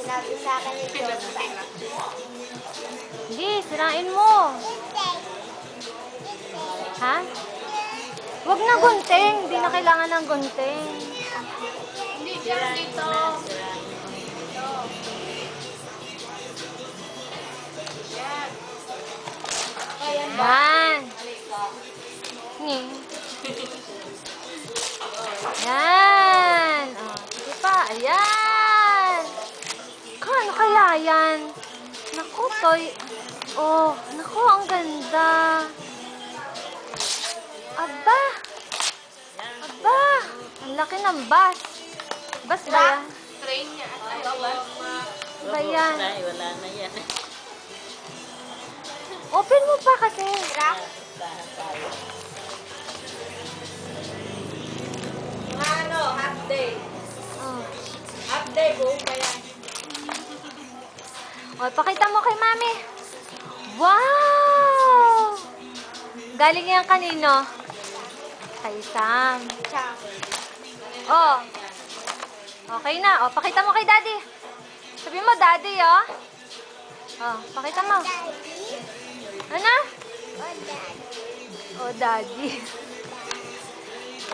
Sinabi sa akin ni John. Hindi, sirain mo. Ha? Huwag na gunting. Hindi na kailangan ng gunting. Hindi dyan, dito. Yan. Yan. Yan. Oh, sige pa. Ayan. Ano kaya yan? Naku, toy. Oh, naku, ang ganda. Aba. Aba. Ang laki ng bus. Bus ba yan? Train niya. Ba yan? Wala na yan. Open mo pa kasi. Ano, half day. Oh. Half day, buong pa yan. O, pakita mo kay mami. Wow! Galing yan kanino? Kay Sam. Oh. Okay na. O, pakita mo kay daddy. Sabi mo, daddy, oh. Oh, pakita mo. Ano? Oh, daddy.